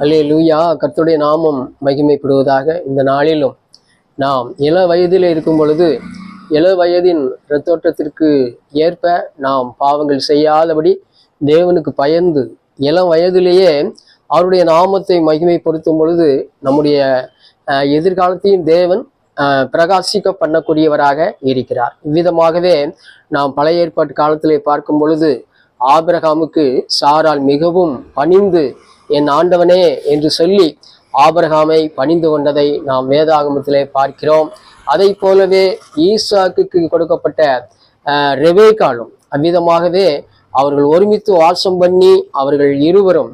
அல்லேலூயா. கர்த்தருடைய நாமம் மகிமைப்படுவதாக. இந்த நாளிலும் நாம் இள வயதில் இருக்கும் பொழுது இள வயதின் இரத்தோட்டத்திற்கு ஏற்ப நாம் பாவங்கள் செய்யாதபடி தேவனுக்கு பயந்து இளம் வயதிலேயே அவருடைய நாமத்தை மகிமைப்படுத்தும் பொழுது நம்முடைய எதிர்காலத்தையும் தேவன் பிரகாசிக்க பண்ணக்கூடியவராக இருக்கிறார். இவ்விதமாகவே நாம் பழைய ஏற்பாட்டு காலத்திலே பார்க்கும் பொழுது ஆபிரகாமுக்கு சாரால் மிகவும் பணிந்து என் ஆண்டவனே என்று சொல்லி ஆபிரகாமை பணிந்து கொண்டதை நாம் வேதாகமத்திலே பார்க்கிறோம். அதை போலவே ஈசாக்குக்கு கொடுக்கப்பட்ட ரெபேக்காளும் அவ்விதமாகவே அவர்கள் ஒருமித்து வாசம் பண்ணி அவர்கள் இருவரும்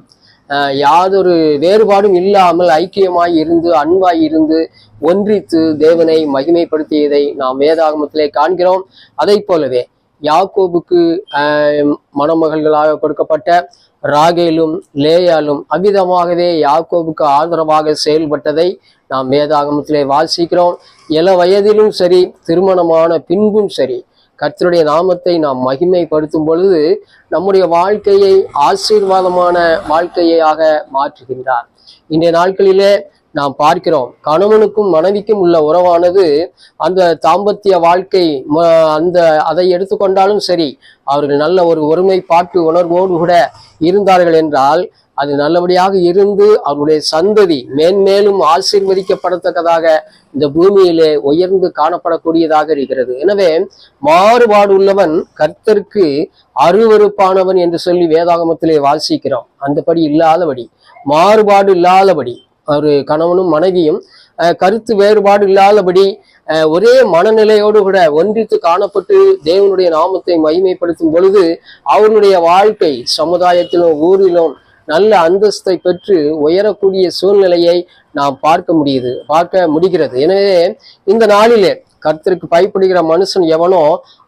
யாதொரு வேறுபாடும் இல்லாமல் ஐக்கியமாய் இருந்து அன்பாய் இருந்து ஒன்றித்து தேவனை மகிமைப்படுத்தியதை நாம் வேதாகமத்திலே காண்கிறோம். அதை போலவே யாக்கோபுக்கு மணமகள்களாக கொடுக்கப்பட்ட ராகேலும் லேயாலும் அவ்விதமாகவே யாக்கோபுக்கு ஆதரவாக செயல்பட்டதை நாம் வேதாகமத்திலே வாசிக்கிறோம். இள வயதிலும் சரி திருமணமான பின்பும் சரி கர்த்தருடைய நாமத்தை நாம் மகிமைப்படுத்தும் பொழுது நம்முடைய வாழ்க்கையை ஆசீர்வாதமான வாழ்க்கையாக மாற்றுகின்றார். இன்றைய நாட்களிலே நாம் பார்க்கிறோம், கணவனுக்கும் மனைவிக்கும் உள்ள உறவானது அந்த தாம்பத்திய வாழ்க்கை அதை எடுத்துக்கொண்டாலும் சரி அவர்கள் நல்ல ஒரு ஒருமைப்பாட்டு உணர்வோடு கூட இருந்தார்கள் என்றால் அது நல்லபடியாக இருந்து அவருடைய சந்ததி மேன்மேலும் ஆசீர்வதிக்கப்படத்தக்கதாக இந்த பூமியிலே உயர்ந்து காணப்படக்கூடியதாக இருக்கிறது. எனவே மாறுபாடு உள்ளவன் கர்த்தருக்கு அருவருப்பானவன் என்று சொல்லி வேதாகமத்திலே வாசிக்கிறோம். அந்தபடி இல்லாதபடி, மாறுபாடு இல்லாதபடி, ஒரு கணவனும் மனைவியும் கருத்து வேறுபாடு இல்லாதபடி ஒரே மனநிலையோடு கூட ஒன்றித்து காணப்பட்டு தேவனுடைய நாமத்தை மகிமைப்படுத்தும் பொழுது அவருடைய வாழ்க்கை சமுதாயத்திலும் ஊரிலும் நல்ல அந்தஸ்தை பெற்று உயரக்கூடிய சூழ்நிலையை நாம் பார்க்க முடிகிறது. எனவே இந்த நாளிலே கர்த்தருக்கு பயப்படுகிற மனுஷன் எவனோ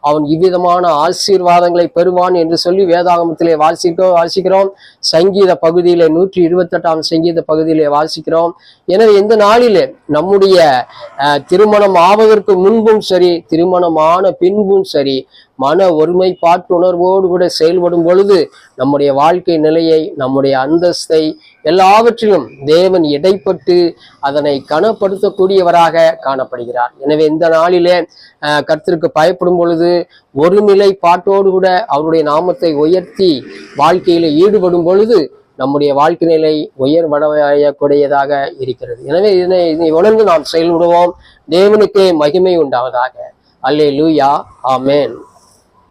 அவன் இவ்விதமான ஆசீர்வாதங்களை பெறுவான் என்று சொல்லி வேதாகமத்திலே வாசிக்கிறோம். சங்கீத பகுதியிலே 128ஆம் சங்கீத பகுதியிலே வாசிக்கிறோம். எனவே இந்த நாளிலே நம்முடைய திருமணம் ஆவதற்கு முன்பும் சரி திருமணமான பின்பும் சரி மன ஒருமைப்பாட்டு உணர்வோடு கூட செயல்படும் பொழுது நம்முடைய வாழ்க்கை நிலையை நம்முடைய அந்தஸ்தை எல்லாவற்றிலும் தேவன் இடைப்பட்டு அதனை கனப்படுத்தக்கூடியவராக காணப்படுகிறார். எனவே இந்த நாளிலே கர்த்தருக்கு பயப்படும் பொழுது ஒரு நிலை பாட்டோடு கூட அவருடைய நாமத்தை உயர்த்தி வாழ்க்கையில ஈடுபடும் பொழுது நம்முடைய வாழ்க்கை நிலை உயர்வடையக்கூடியதாக இருக்கிறது. எனவே இதனை உணர்ந்து நாம் செயல்படுவோம். தேவனுக்கே மகிமை உண்டாவதாக. அல்லேலூயா. ஆமென்.